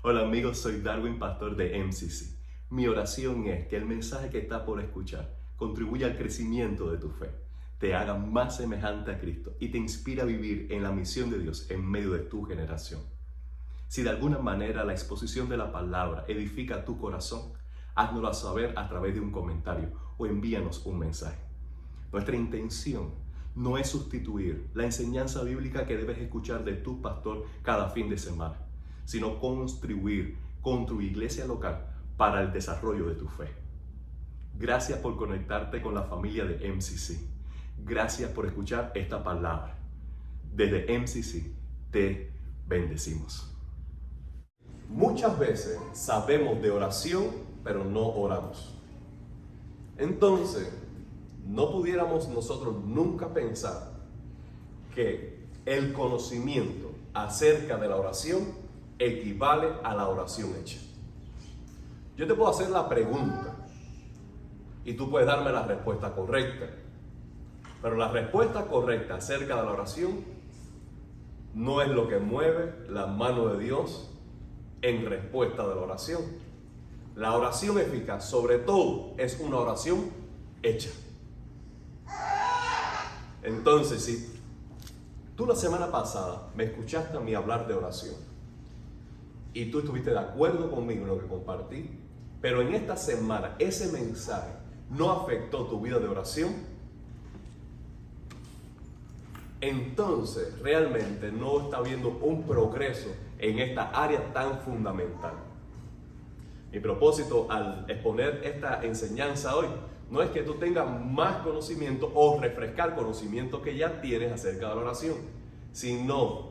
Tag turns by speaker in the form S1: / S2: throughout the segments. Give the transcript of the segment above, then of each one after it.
S1: Hola amigos, soy Darwin, pastor de MCC. Mi oración es que el mensaje que está por escuchar contribuya al crecimiento de tu fe, te haga más semejante a Cristo y te inspire a vivir en la misión de Dios en medio de tu generación. Si de alguna manera la exposición de la palabra edifica tu corazón, háznoslo saber a través de un comentario o envíanos un mensaje. Nuestra intención no es sustituir la enseñanza bíblica que debes escuchar de tu pastor cada fin de semana, sino contribuir con tu iglesia local para el desarrollo de tu fe. Gracias por conectarte con la familia de MCC. Gracias por escuchar esta palabra. Desde MCC te bendecimos. Muchas veces sabemos de oración, pero no oramos. Entonces, no pudiéramos nosotros nunca pensar que el conocimiento acerca de la oración equivale a la oración hecha. Yo te puedo hacer la pregunta y tú puedes darme la respuesta correcta, pero la respuesta correcta acerca de la oración no es lo que mueve la mano de Dios en respuesta de la oración. La oración eficaz, sobre todo, es una oración hecha. Entonces, si tú la semana pasada me escuchaste a mí hablar de oración y tú estuviste de acuerdo conmigo en lo que compartí, pero en esta semana ese mensaje no afectó tu vida de oración, entonces realmente no está habiendo un progreso en esta área tan fundamental. Mi propósito al exponer esta enseñanza hoy no es que tú tengas más conocimiento o refrescar conocimiento que ya tienes acerca de la oración, sino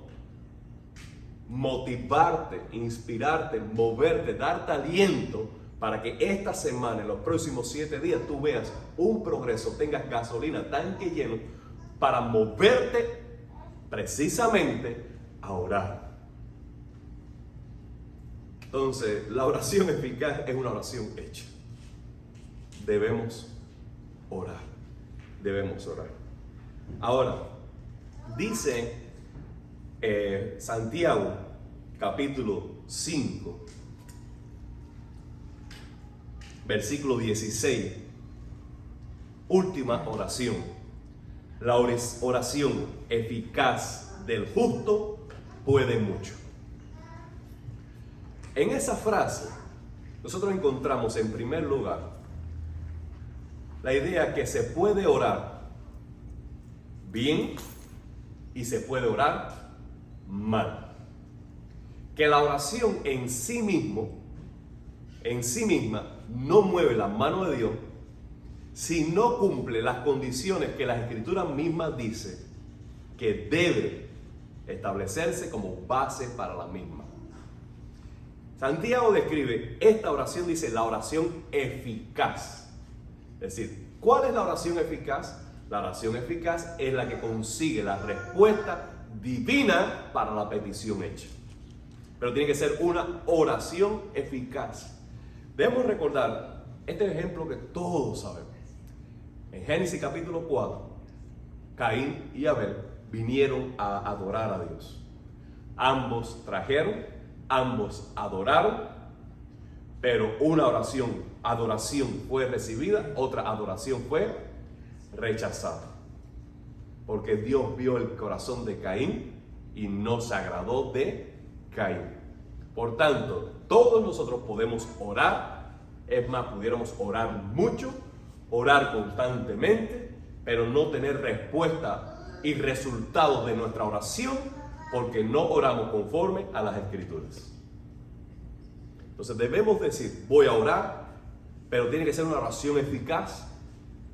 S1: motivarte, inspirarte, moverte, darte aliento para que esta semana, en los próximos 7 días, tú veas un progreso, tengas gasolina, tanque lleno, para moverte precisamente a orar. Entonces, la oración eficaz es una oración hecha. Debemos orar. Debemos orar. Ahora, dice Santiago, capítulo 5, versículo 16, última oración. La oración eficaz del justo puede mucho. En esa frase, nosotros encontramos en primer lugar la idea que se puede orar bien y se puede orar mal. Que la oración en sí misma no mueve la mano de Dios si no cumple las condiciones que las Escrituras mismas dicen que debe establecerse como base para la misma. Santiago describe esta oración, dice la oración eficaz. Es decir, ¿cuál es la oración eficaz? La oración eficaz es la que consigue la respuesta divina para la petición hecha. Pero tiene que ser una oración eficaz. Debemos recordar este ejemplo que todos sabemos. En Génesis capítulo 4, Caín y Abel vinieron a adorar a Dios. Ambos trajeron, ambos adoraron, pero una adoración fue recibida, otra adoración fue rechazada. Porque Dios vio el corazón de Caín y no se agradó de Caín. Por tanto, todos nosotros podemos orar, es más, pudiéramos orar mucho, orar constantemente, pero no tener respuesta y resultados de nuestra oración porque no oramos conforme a las Escrituras. Entonces debemos decir, voy a orar, pero tiene que ser una oración eficaz,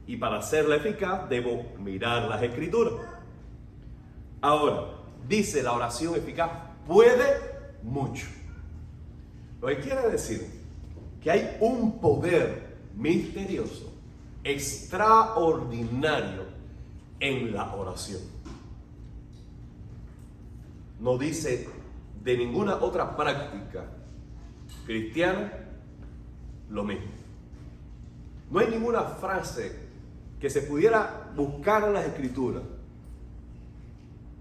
S1: y para hacerla eficaz debo mirar las Escrituras. Ahora, dice la oración eficaz puede mucho. Lo que quiere decir que hay un poder misterioso, extraordinario en la oración. No dice de ninguna otra práctica cristiana lo mismo. No hay ninguna frase que se pudiera buscar en las Escrituras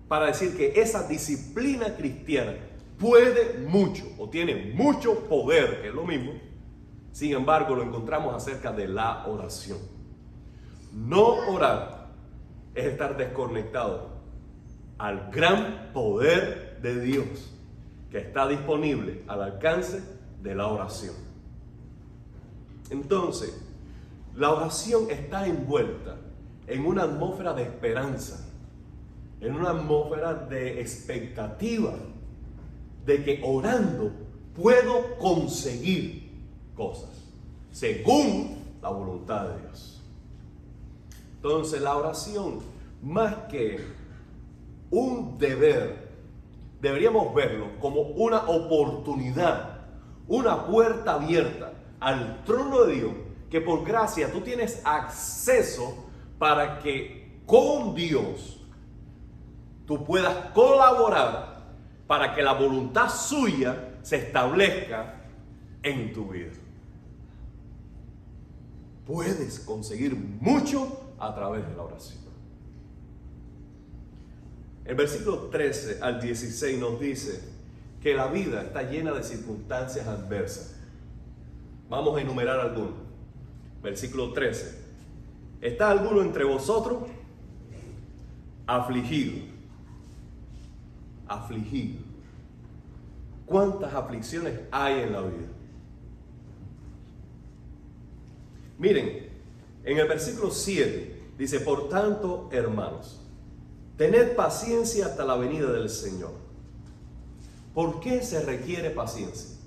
S1: para decir que esa disciplina cristiana puede mucho o tiene mucho poder, que es lo mismo. Sin embargo, lo encontramos acerca de la oración. No orar es estar desconectado al gran poder de Dios que está disponible al alcance de la oración. Entonces, la oración está envuelta en una atmósfera de esperanza, en una atmósfera de expectativa, de que orando puedo conseguir cosas según la voluntad de Dios. Entonces, la oración, más que un deber, deberíamos verlo como una oportunidad, una puerta abierta al trono de Dios, que por gracia tú tienes acceso para que con Dios tú puedas colaborar para que la voluntad suya se establezca en tu vida. Puedes conseguir mucho a través de la oración. El versículo 13 al 16 nos dice que la vida está llena de circunstancias adversas. Vamos a enumerar algunos. Versículo 13. ¿Está alguno entre vosotros afligido? Afligido. ¿Cuántas aflicciones hay en la vida? Miren, en el versículo 7 dice: por tanto, hermanos, tened paciencia hasta la venida del Señor. ¿Por qué se requiere paciencia?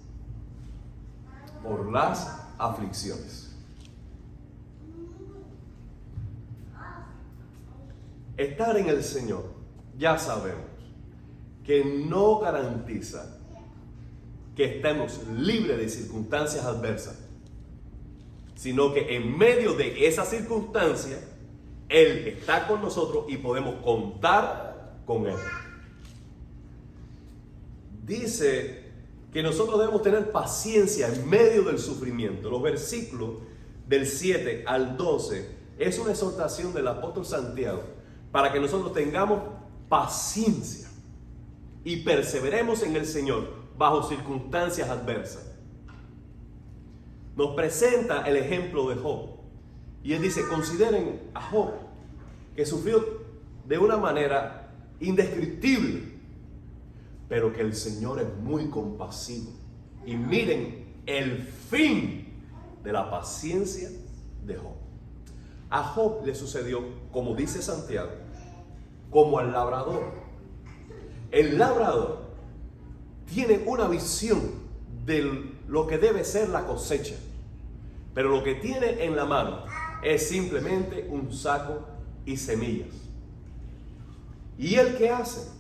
S1: Por las aflicciones. Estar en el Señor, ya sabemos, que no garantiza que estemos libres de circunstancias adversas, sino que en medio de esas circunstancias, Él está con nosotros y podemos contar con Él. Dice que nosotros debemos tener paciencia en medio del sufrimiento. Los versículos del 7 al 12 es una exhortación del apóstol Santiago para que nosotros tengamos paciencia y perseveremos en el Señor bajo circunstancias adversas. Nos presenta el ejemplo de Job. Y él dice: consideren a Job, que sufrió de una manera indescriptible, pero que el Señor es muy compasivo. Y miren el fin de la paciencia de Job. A Job le sucedió, como dice Santiago, como al labrador. El labrador tiene una visión de lo que debe ser la cosecha, pero lo que tiene en la mano es simplemente un saco y semillas. ¿Y él qué hace?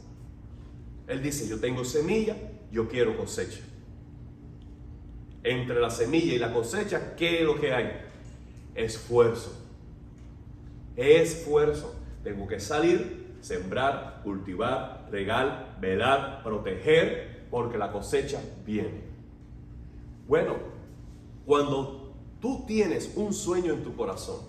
S1: Él dice: yo tengo semilla, yo quiero cosecha. Entre la semilla y la cosecha, ¿qué es lo que hay? Esfuerzo. Esfuerzo. Tengo que salir, sembrar, cultivar, regar, velar, proteger, porque la cosecha viene. Bueno, cuando tú tienes un sueño en tu corazón,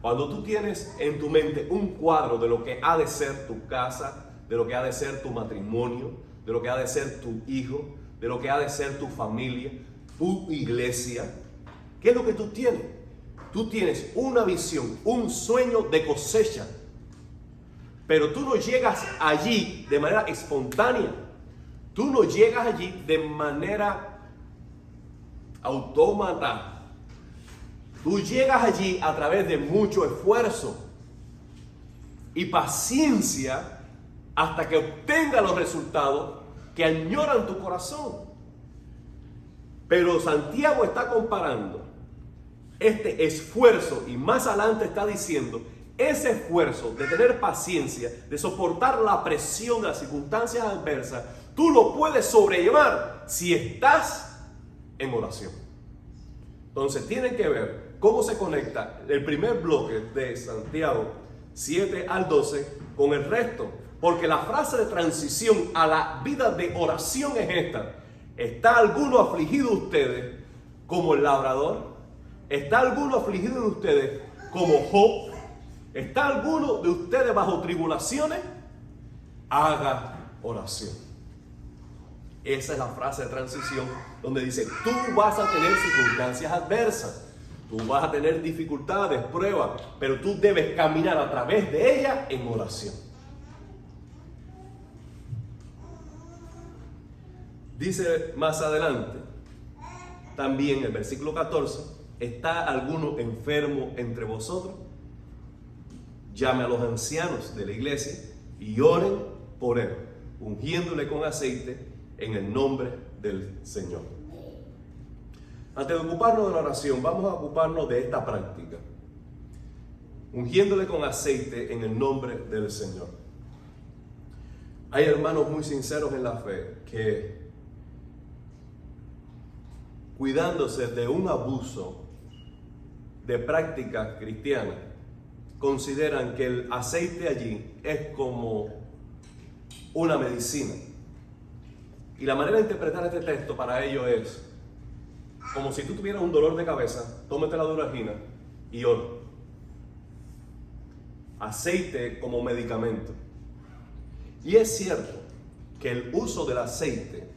S1: cuando tú tienes en tu mente un cuadro de lo que ha de ser tu casa, de lo que ha de ser tu matrimonio, de lo que ha de ser tu hijo, de lo que ha de ser tu familia, tu iglesia, ¿qué es lo que tú tienes? Tú tienes una visión, un sueño de cosecha, pero tú no llegas allí de manera espontánea, tú no llegas allí de manera autómata, tú llegas allí a través de mucho esfuerzo y paciencia hasta que obtenga los resultados que añoran tu corazón. Pero Santiago está comparando este esfuerzo y más adelante está diciendo: ese esfuerzo de tener paciencia, de soportar la presión de las circunstancias adversas, tú lo puedes sobrellevar si estás en oración. Entonces tienen que ver cómo se conecta el primer bloque de Santiago 7 al 12 con el resto, porque la frase de transición a la vida de oración es esta: ¿está alguno afligido de ustedes como el labrador? ¿Está alguno afligido de ustedes como Job? ¿Está alguno de ustedes bajo tribulaciones? Haga oración. Esa es la frase de transición donde dice, tú vas a tener circunstancias adversas, tú vas a tener dificultades, pruebas, pero tú debes caminar a través de ellas en oración. Dice más adelante, también el versículo 14, ¿está alguno enfermo entre vosotros? Llame a los ancianos de la iglesia y oren por él, ungiéndole con aceite en el nombre del Señor. Antes de ocuparnos de la oración, vamos a ocuparnos de esta práctica, ungiéndole con aceite en el nombre del Señor. Hay hermanos muy sinceros en la fe que, cuidándose de un abuso de prácticas cristianas, consideran que el aceite allí es como una medicina. Y la manera de interpretar este texto para ellos es como si tú tuvieras un dolor de cabeza, tómate la Duragina y ora. Aceite como medicamento. Y es cierto que el uso del aceite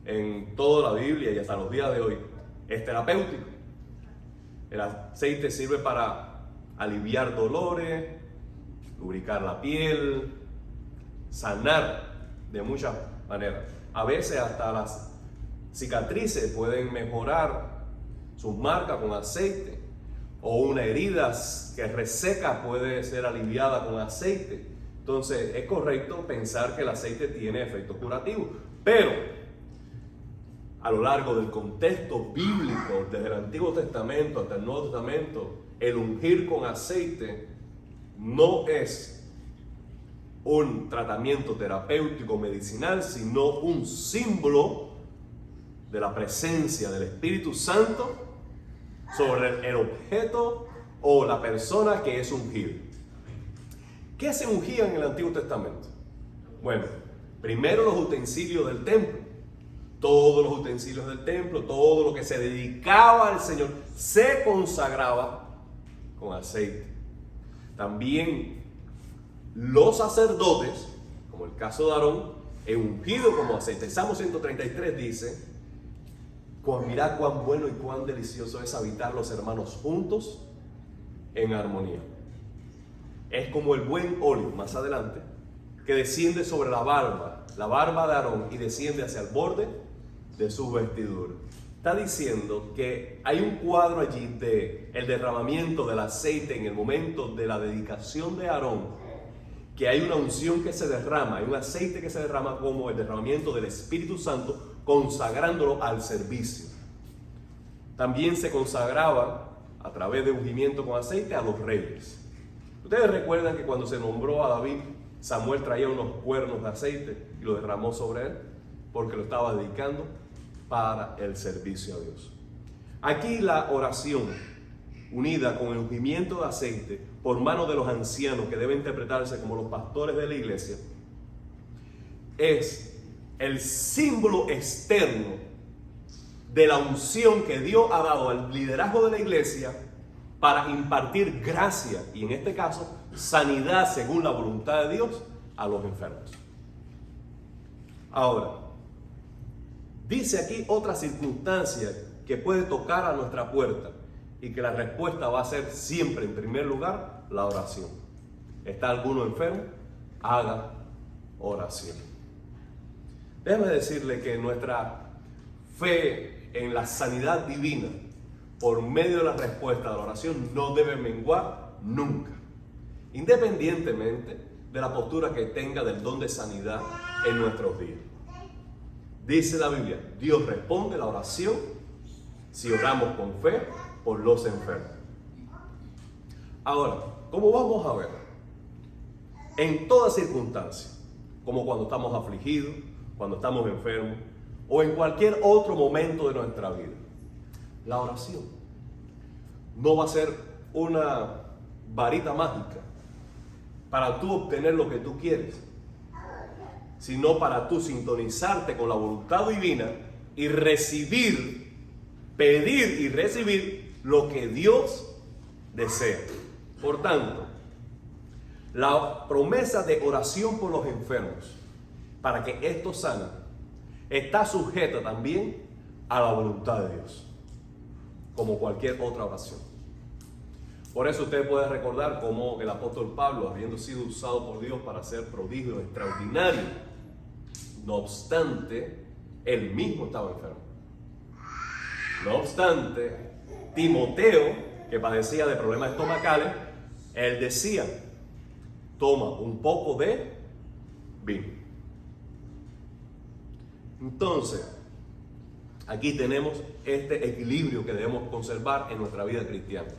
S1: en toda la Biblia y hasta los días de hoy es terapéutico. El aceite sirve para aliviar dolores, lubricar la piel, sanar de muchas maneras. A veces hasta las cicatrices pueden mejorar sus marcas con aceite, o una herida que reseca puede ser aliviada con aceite. Entonces es correcto pensar que el aceite tiene efectos curativos, pero a lo largo del contexto bíblico, desde el Antiguo Testamento hasta el Nuevo Testamento, el ungir con aceite no es un tratamiento terapéutico medicinal, sino un símbolo de la presencia del Espíritu Santo sobre el objeto o la persona que es ungido. ¿Qué se ungía en el Antiguo Testamento? Bueno, primero los utensilios del templo. Todos los utensilios del templo, todo lo que se dedicaba al Señor, se consagraba con aceite. También los sacerdotes, como el caso de Aarón, es ungido como aceite. Salmo 133 dice, mirad cuán bueno y cuán delicioso es habitar los hermanos juntos en armonía. Es como el buen óleo, más adelante, que desciende sobre la barba de Aarón y desciende hacia el borde de su vestidura. Está diciendo que hay un cuadro allí de el derramamiento del aceite en el momento de la dedicación de Aarón, que hay una unción que se derrama, hay un aceite que se derrama como el derramamiento del Espíritu Santo, consagrándolo al servicio. También se consagraba a través de ungimiento con aceite a los reyes. Ustedes recuerdan que cuando se nombró a David, Samuel traía unos cuernos de aceite y lo derramó sobre él porque lo estaba dedicando para el servicio a Dios. Aquí la oración unida con el ungimiento de aceite por mano de los ancianos, que deben interpretarse como los pastores de la iglesia, es el símbolo externo de la unción que Dios ha dado al liderazgo de la iglesia para impartir gracia y, en este caso, sanidad según la voluntad de Dios a los enfermos. Ahora, dice aquí otra circunstancia que puede tocar a nuestra puerta y que la respuesta va a ser siempre, en primer lugar, la oración. ¿Está alguno enfermo? Haga oración. Déjame decirle que nuestra fe en la sanidad divina por medio de la respuesta de la oración no debe menguar nunca, independientemente de la postura que tenga del don de sanidad en nuestros días. Dice la Biblia, Dios responde la oración si oramos con fe por los enfermos. Ahora, como vamos a ver, en toda circunstancia, como cuando estamos afligidos, cuando estamos enfermos o en cualquier otro momento de nuestra vida, la oración no va a ser una varita mágica para tú obtener lo que tú quieres, sino para tú sintonizarte con la voluntad divina y recibir, pedir y recibir lo que Dios desea. Por tanto, la promesa de oración por los enfermos para que estos sanen
S2: está sujeta también a la voluntad de Dios, como cualquier otra oración. Por eso usted puede recordar cómo el apóstol Pablo, habiendo sido usado por Dios para hacer prodigios extraordinarios, no obstante, él mismo estaba enfermo. No obstante, Timoteo, que padecía de problemas estomacales, él decía: toma un poco de vino. Entonces, aquí tenemos este equilibrio que debemos conservar en nuestra vida cristiana.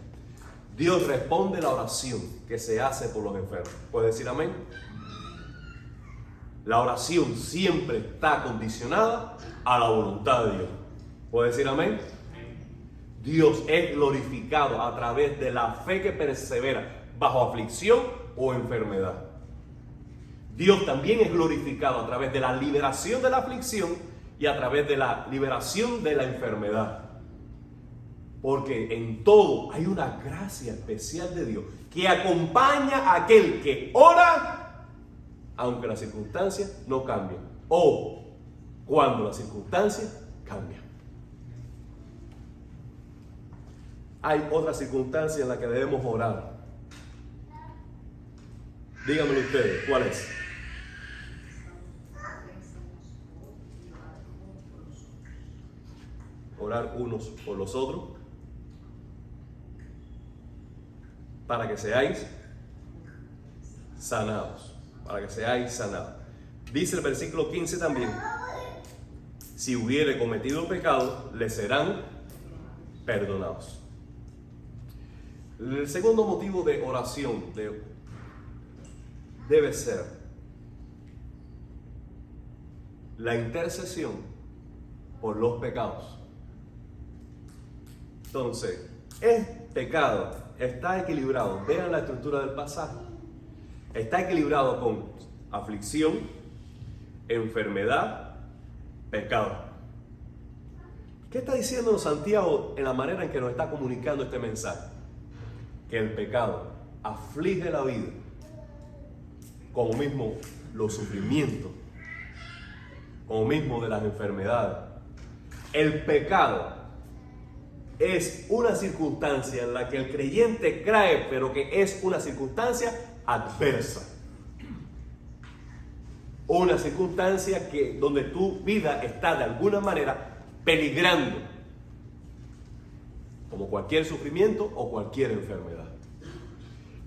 S2: Dios responde la oración que se hace por los enfermos. ¿Puedes decir amén? La oración siempre está condicionada a la voluntad de Dios. ¿Puedes decir amén? Dios es glorificado a través de la fe que persevera bajo aflicción o enfermedad. Dios también es glorificado a través de la liberación de la aflicción y a través de la liberación de la enfermedad. Porque en todo hay una gracia especial de Dios que acompaña a aquel que ora, aunque las circunstancias no cambien, o cuando las circunstancias cambian. Hay otra circunstancia en la que debemos orar. Díganmelo ustedes, ¿cuál es? Orar unos por los otros para que seáis sanados. Para que seáis sanados. Dice el versículo 15 también: si hubiere cometido pecado, le serán perdonados. El segundo motivo de oración debe ser la intercesión por los pecados. Entonces, el pecado está equilibrado. Vean la estructura del pasaje. Está equilibrado con aflicción, enfermedad, pecado. ¿Qué está diciendo Santiago en la manera en que nos está comunicando este mensaje? Que el pecado aflige la vida, como mismo los sufrimientos, como mismo de las enfermedades. El pecado es una circunstancia en la que el creyente cae, pero que es una circunstancia adversa. Una circunstancia donde tu vida está de alguna manera peligrando, como cualquier sufrimiento o cualquier enfermedad.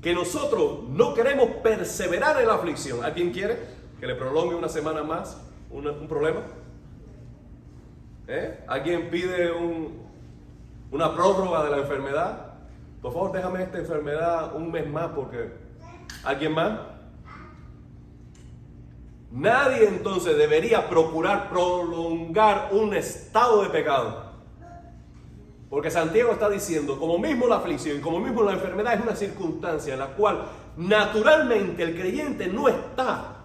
S2: Que nosotros no queremos perseverar en la aflicción. ¿Alguien quiere que le prolongue una semana más un problema? ¿Alguien pide una prórroga de la enfermedad? Por favor, déjame esta enfermedad un mes más porque... ¿Alguien más? Nadie entonces debería procurar prolongar un estado de pecado. Porque Santiago está diciendo, como mismo la aflicción y como mismo la enfermedad es una circunstancia en la cual naturalmente el creyente no está.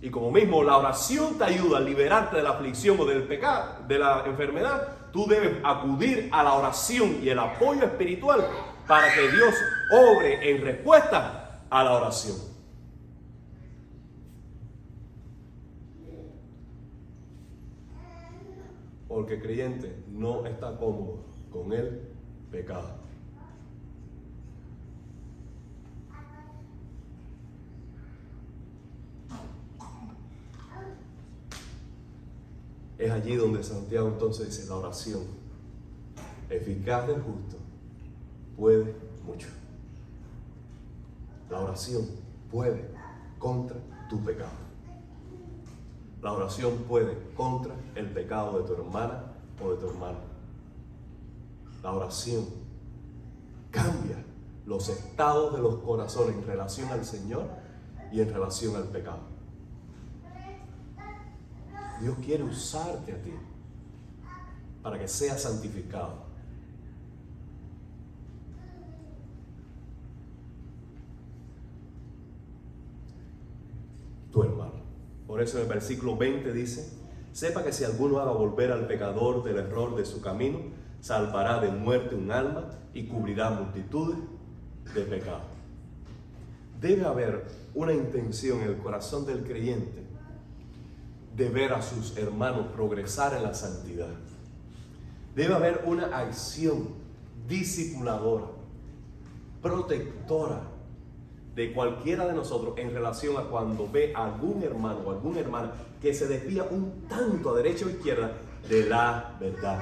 S2: Y como mismo la oración te ayuda a liberarte de la aflicción o del pecado, de la enfermedad, tú debes acudir a la oración y el apoyo espiritual para que Dios obre en respuesta a la oración. Porque el creyente no está cómodo con el pecado. Es allí donde Santiago entonces dice: la oración eficaz del justo puede mucho. La oración puede contra tu pecado. La oración puede contra el pecado de tu hermana o de tu hermano. La oración cambia los estados de los corazones en relación al Señor y en relación al pecado. Dios quiere usarte a ti para que seas santificado. Tu hermano. Por eso en el versículo 20 dice: sepa que si alguno haga volver al pecador del error de su camino, salvará de muerte un alma y cubrirá multitudes de pecados. Debe haber una intención en el corazón del creyente de ver a sus hermanos progresar en la santidad. Debe haber una acción discipuladora, protectora de cualquiera de nosotros en relación a cuando ve a algún hermano o alguna hermana que se desvía un tanto a derecha o izquierda de la verdad.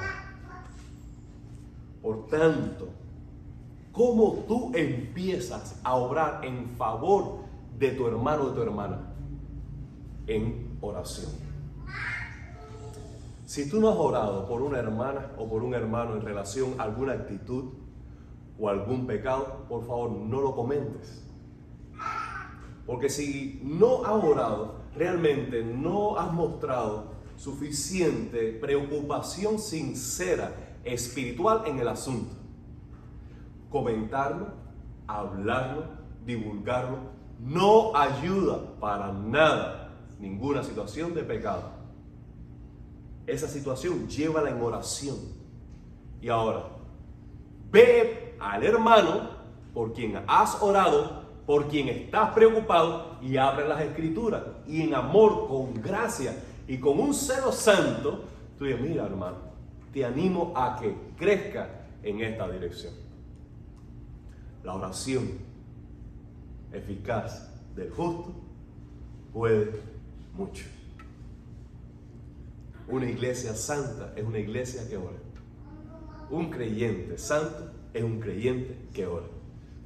S2: Por tanto, ¿cómo tú empiezas a obrar en favor de tu hermano o de tu hermana? En oración. Si tú no has orado por una hermana o por un hermano en relación a alguna actitud o algún pecado, por favor no lo comentes. Porque si no has orado, realmente no has mostrado suficiente preocupación sincera, espiritual en el asunto. Comentarlo, hablarlo, divulgarlo, no ayuda para nada ninguna situación de pecado. Esa situación llévala en oración. Y ahora, ve al hermano por quien has orado, por quien estás preocupado, y abre las escrituras. Y en amor, con gracia y con un celo santo, tú dices: mira, hermano, te animo a que crezca en esta dirección. La oración eficaz del justo puede mucho. Una iglesia santa es una iglesia que ora. Un creyente santo es un creyente que ora.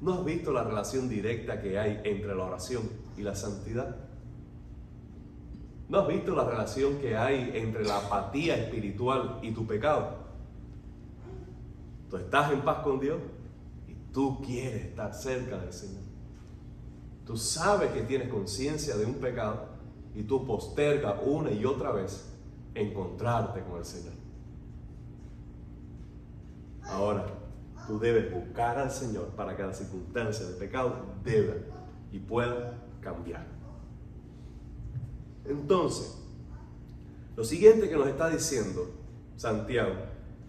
S2: ¿No has visto la relación directa que hay entre la oración y la santidad? ¿No has visto la relación que hay entre la apatía espiritual y tu pecado? Tú estás en paz con Dios y tú quieres estar cerca del Señor. Tú sabes que tienes conciencia de un pecado y tú postergas una y otra vez encontrarte con el Señor. Ahora, tú debes buscar al Señor para que las circunstancias de pecado deban y puedan cambiar. Entonces, lo siguiente que nos está diciendo Santiago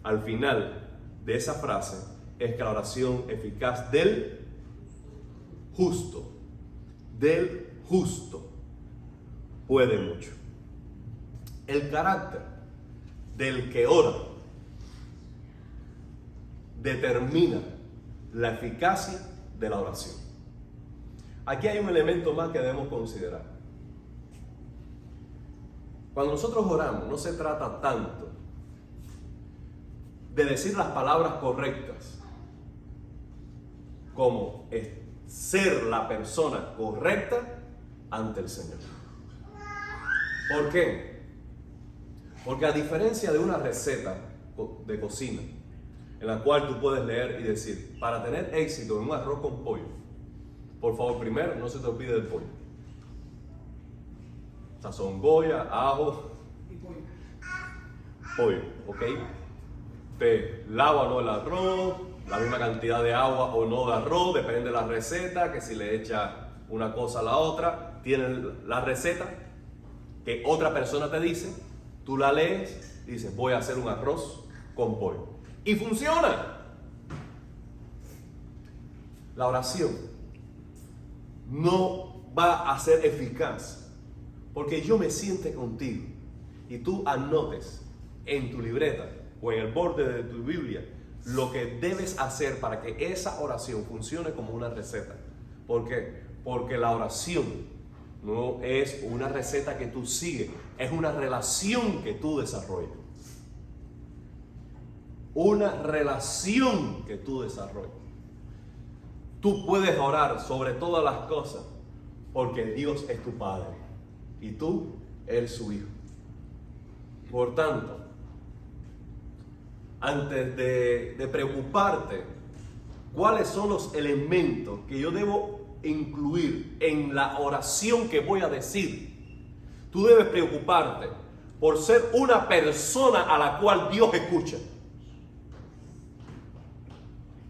S2: al final de esa frase es que la oración eficaz del justo puede mucho. El carácter del que ora determina la eficacia de la oración. Aquí hay un elemento más que debemos considerar. Cuando nosotros oramos, no se trata tanto de decir las palabras correctas como ser la persona correcta ante el Señor. ¿Por qué? Porque a diferencia de una receta de cocina, en la cual tú puedes leer y decir: para tener éxito en un arroz con pollo, por favor, primero, no se te olvide del pollo. Sazón Goya, ajo y pollo, ¿ok? Te lava o no el arroz, la misma cantidad de agua o no de arroz, depende de la receta, que si le echa una cosa a la otra. Tienes la receta que otra persona te dice, tú la lees y dices: voy a hacer un arroz con pollo. Y funciona. La oración no va a ser eficaz porque yo me siente contigo y tú anotes en tu libreta o en el borde de tu Biblia lo que debes hacer para que esa oración funcione como una receta. ¿Por qué? Porque la oración no es una receta que tú sigues, es una relación que tú desarrollas. Una relación que tú desarrollas. Tú puedes orar sobre todas las cosas porque Dios es tu Padre y tú eres su Hijo. Por tanto, antes de preocuparte cuáles son los elementos que yo debo incluir en la oración que voy a decir, tú debes preocuparte por ser una persona a la cual Dios escucha.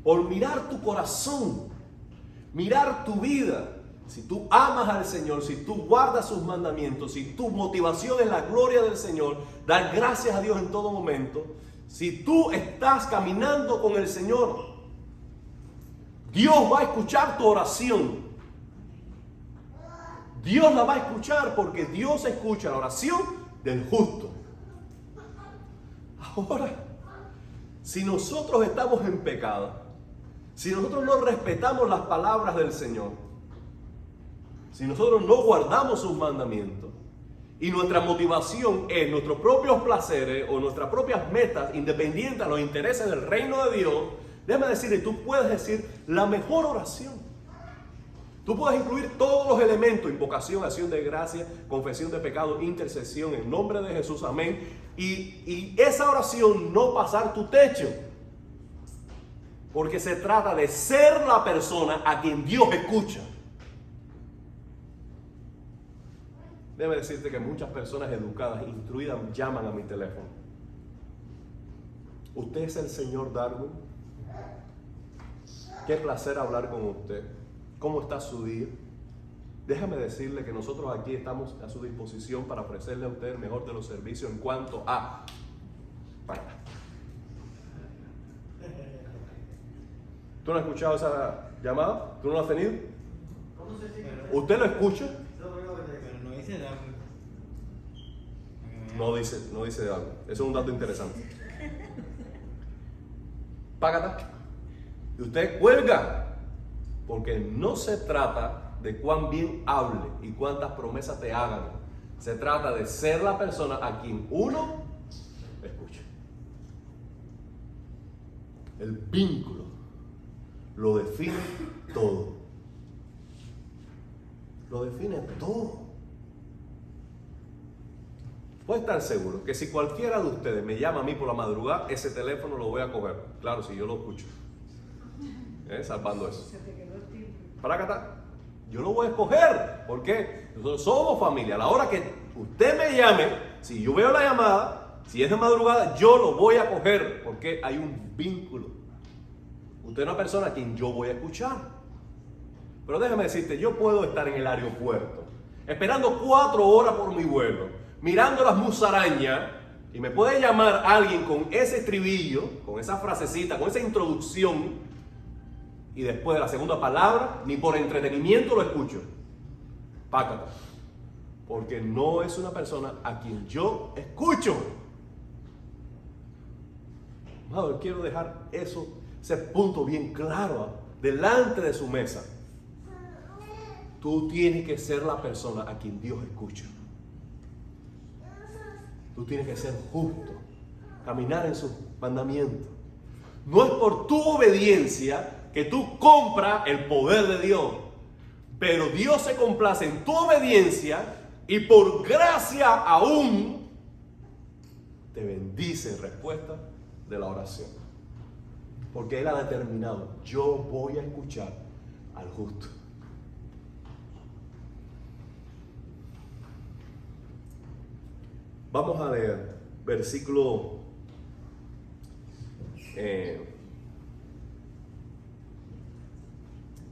S2: Por mirar tu corazón, mirar tu vida. Si tú amas al Señor, si tú guardas sus mandamientos, si tu motivación es la gloria del Señor, dar gracias a Dios en todo momento, si tú estás caminando con el Señor, Dios va a escuchar tu oración. Dios la va a escuchar porque Dios escucha la oración del justo. Ahora, si nosotros estamos en pecado, si nosotros no respetamos las palabras del Señor, si nosotros no guardamos sus mandamientos, y nuestra motivación es nuestros propios placeres o nuestras propias metas, independientes a los intereses del reino de Dios, déjame decirle, tú puedes decir la mejor oración. Tú puedes incluir todos los elementos: invocación, acción de gracia, confesión de pecado, intercesión en nombre de Jesús, amén. Y esa oración no pasar tu techo, porque se trata de ser la persona a quien Dios escucha. Déjame decirte que muchas personas educadas, instruidas, llaman a mi teléfono. ¿Usted es el señor Darwin? Qué placer hablar con usted. ¿Cómo está su día? Déjame decirle que nosotros aquí estamos a su disposición para ofrecerle a usted el mejor de los servicios en cuanto a... ¿Tú no has escuchado esa llamada? ¿Tú no la has tenido? ¿Usted lo escucha?
S3: Pero no dice Darwin.
S2: No dice Darwin. Eso es un dato interesante. Págata. Y usted cuelga. Porque no se trata de cuán bien hable y cuántas promesas te hagan. Se trata de ser la persona a quien uno escucha. El vínculo lo define todo. Lo define todo. Puede estar seguro que si cualquiera de ustedes me llama a mí por la madrugada, ese teléfono lo voy a coger. Claro, si yo lo escucho. Salvando eso. Para acá, yo lo voy a escoger. ¿Por qué? Nosotros somos familia. A la hora que usted me llame, si yo veo la llamada, si es de madrugada, yo lo voy a coger. Porque hay un vínculo. Usted es una persona a quien yo voy a escuchar. Pero déjame decirte, yo puedo estar en el aeropuerto, esperando 4 horas por mi vuelo, mirando las musarañas, y me puede llamar alguien con ese estribillo, con esa frasecita, con esa introducción, y después de la segunda palabra, ni por entretenimiento lo escucho. Pácata. Porque no es una persona a quien yo escucho. Amado, quiero dejar ese punto bien claro delante de su mesa. Tú tienes que ser la persona a quien Dios escucha. Tú tienes que ser justo, caminar en sus mandamientos. No es por tu obediencia que tú compras el poder de Dios, pero Dios se complace en tu obediencia y por gracia aún te bendice en respuesta de la oración. Porque Él ha determinado, yo voy a escuchar al justo. Vamos a leer versículo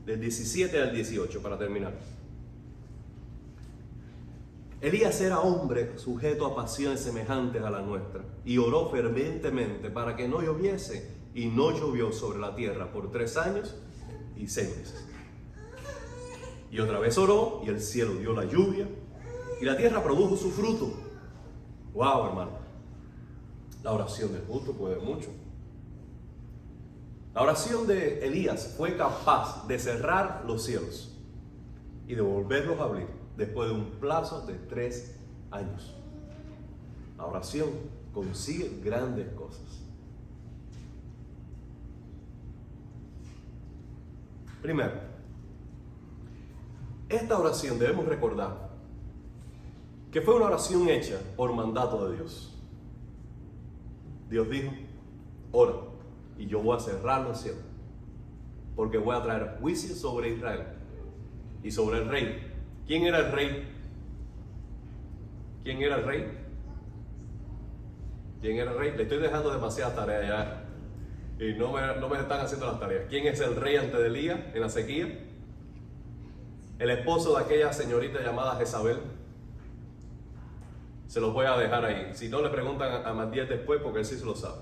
S2: del 17 al 18 para terminar. Elías era hombre sujeto a pasiones semejantes a la nuestra y oró fervientemente para que no lloviese, y no llovió sobre la tierra por 3 años y 6 meses. Y otra vez oró y el cielo dio la lluvia y la tierra produjo su fruto. Wow, hermano, la oración del justo puede mucho. La oración de Elías fue capaz de cerrar los cielos y de volverlos a abrir después de un plazo de 3 años. La oración consigue grandes cosas. Primero, esta oración debemos recordar que fue una oración hecha por mandato de Dios. Dios dijo, ora, y yo voy a cerrar los cielos, porque voy a traer juicio sobre Israel y sobre el rey. ¿Quién era el rey? ¿Quién era el rey? ¿Quién era el rey? Le estoy dejando demasiadas tareas ya y no me están haciendo las tareas. ¿Quién es el rey antes de Elías en la sequía? El esposo de aquella señorita llamada Jezabel. Se los voy a dejar ahí. Si no, le preguntan a Matías después, porque él sí se lo sabe.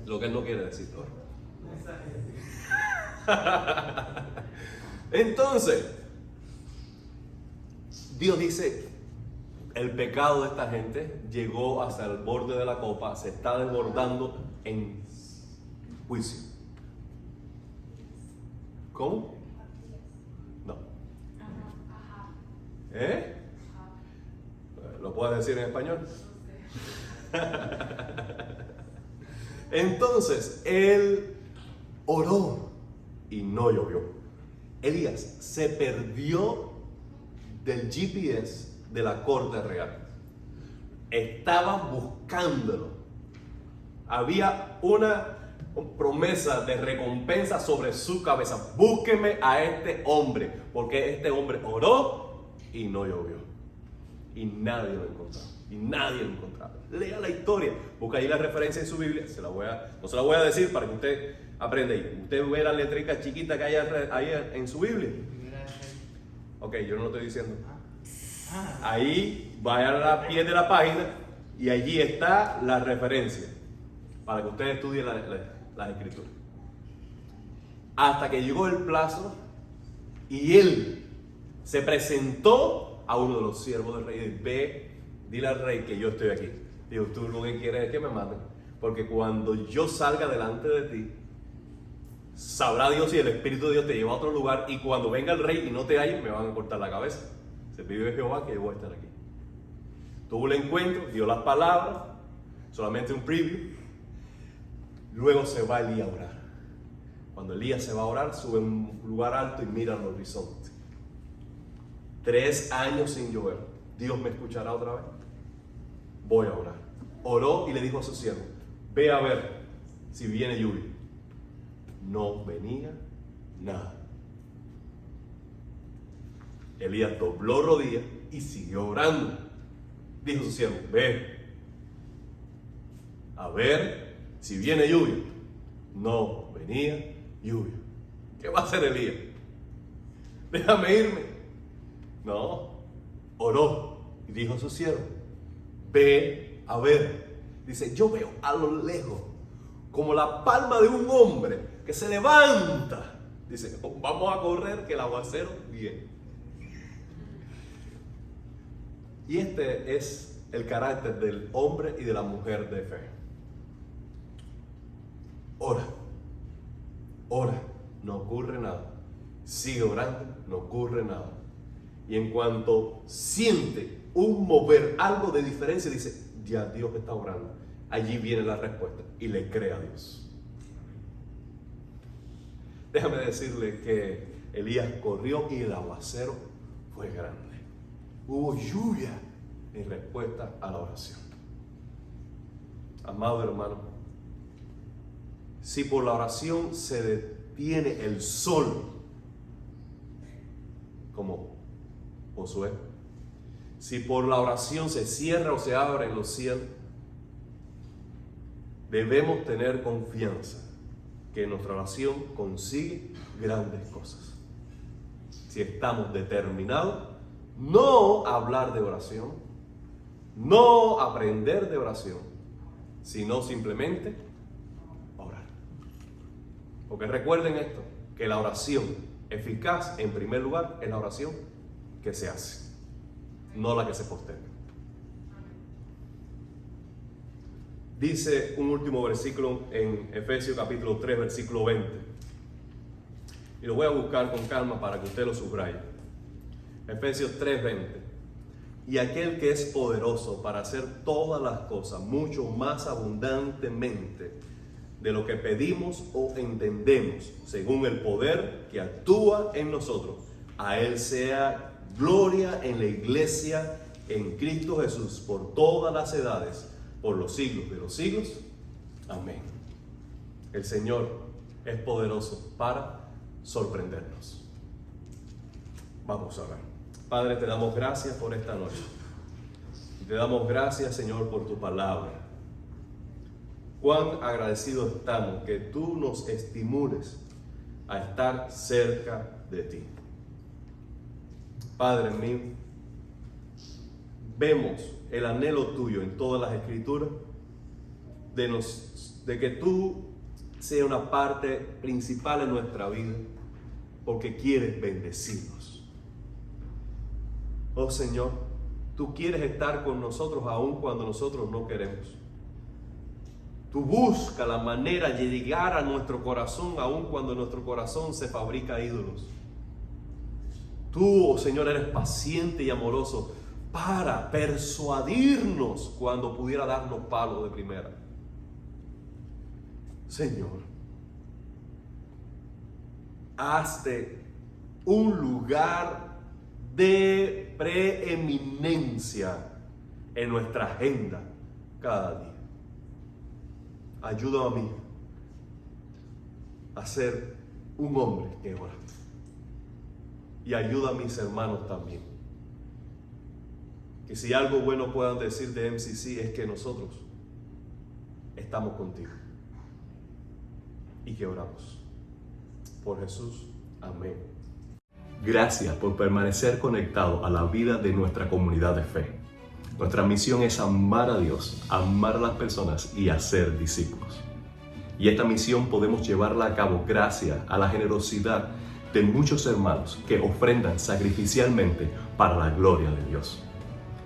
S2: Lo que él no quiere decir todavía. Entonces, Dios dice, El pecado de esta gente llegó hasta el borde de la copa, se está desbordando en juicio. ¿Cómo? No. ¿Eh? ¿Lo puedes decir en español? Entonces, él oró y no llovió. Elías se perdió del GPS de la corte real. Estaban buscándolo. Había una promesa de recompensa sobre su cabeza. Búsqueme a este hombre, porque este hombre oró y no llovió. Y nadie lo encontraba. Y nadie lo encontraba. Lea la historia. Busca ahí la referencia en su Biblia. No se la voy a decir para que usted aprenda ahí. Usted ve la letrica chiquita que hay ahí en su Biblia. Ok, yo no lo estoy diciendo. Ahí vaya a pie de la página y allí está la referencia para que usted estudie las escrituras. Hasta que llegó el plazo y él se presentó a uno de los siervos del rey y dijo: ve, dile al rey que yo estoy aquí. Digo, tú lo que quieres es que me maten, porque cuando yo salga delante de ti, sabrá Dios si el Espíritu de Dios te lleva a otro lugar, y cuando venga el rey y no te halle, me van a cortar la cabeza. Se vive Jehová que yo voy a estar aquí. Tuvo el encuentro, dio las palabras, solamente un preview. Luego se va Elías a orar. Cuando Elías se va a orar, sube a un lugar alto y mira al horizonte. 3 años sin llover. ¿Dios me escuchará otra vez? Voy a orar. Oró y le dijo a su siervo: ve a ver si viene lluvia. No venía nada. Elías dobló rodillas y siguió orando. Dijo su siervo: ve a ver si viene lluvia. No venía lluvia. ¿Qué va a hacer Elías? Déjame irme. No, oró y dijo a su siervo: ve a ver. Dice: yo veo a lo lejos como la palma de un hombre que se levanta. Dice: vamos a correr que el aguacero viene. Y este es el carácter del hombre y de la mujer de fe. Ora, ora, no ocurre nada. Sigue orando, no ocurre nada. Y en cuanto siente un mover, algo de diferencia, dice: ya Dios está orando. Allí viene la respuesta y le cree a Dios. Déjame decirle que Elías corrió y el aguacero fue grande. Hubo lluvia en respuesta a la oración. Amado hermano, si por la oración se detiene el sol, como Josué, si por la oración se cierra o se abren los cielos, debemos tener confianza que nuestra oración consigue grandes cosas. Si estamos determinados no a hablar de oración, no a aprender de oración, sino simplemente orar. Porque recuerden esto, que la oración eficaz, en primer lugar, es la oración que se hace, no la que se posterga. Dice un último versículo en Efesios capítulo 3, versículo 20. Y lo voy a buscar con calma para que usted lo subraye. Efesios 3, 20. Y aquel que es poderoso para hacer todas las cosas mucho más abundantemente de lo que pedimos o entendemos, según el poder que actúa en nosotros, a él sea gloria en la iglesia, en Cristo Jesús, por todas las edades, por los siglos de los siglos. Amén. El Señor es poderoso para sorprendernos. Vamos a orar. Padre, te damos gracias por esta noche. Te damos gracias, Señor, por tu palabra. Cuán agradecidos estamos que tú nos estimules a estar cerca de ti. Padre mío, vemos el anhelo tuyo en todas las escrituras de que tú seas una parte principal en nuestra vida, porque quieres bendecirnos. Oh Señor, Tú quieres estar con nosotros aun cuando nosotros no queremos. Tú buscas la manera de llegar a nuestro corazón aun cuando nuestro corazón se fabrica ídolos. Tú, oh Señor, eres paciente y amoroso para persuadirnos cuando pudiera darnos palos de primera. Señor, hazte un lugar de preeminencia en nuestra agenda cada día. Ayúdame a mí a ser un hombre que ora. Y ayuda a mis hermanos también. Que si algo bueno puedan decir de MCC es que nosotros estamos contigo. Y que oramos. Por Jesús. Amén.
S1: Gracias por permanecer conectado a la vida de nuestra comunidad de fe. Nuestra misión es amar a Dios, amar a las personas y hacer discípulos. Y esta misión podemos llevarla a cabo gracias a la generosidad de muchos hermanos que ofrendan sacrificialmente para la gloria de Dios.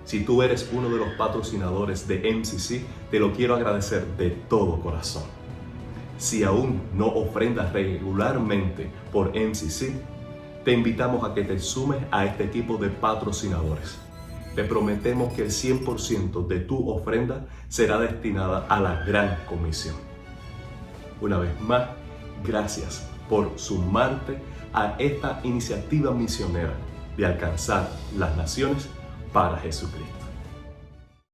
S1: Si tú eres uno de los patrocinadores de MCC, te lo quiero agradecer de todo corazón. Si aún no ofrendas regularmente por MCC, te invitamos a que te sumes a este equipo de patrocinadores. Te prometemos que el 100% de tu ofrenda será destinada a la gran comisión. Una vez más, gracias por sumarte a esta iniciativa misionera de alcanzar las naciones para Jesucristo.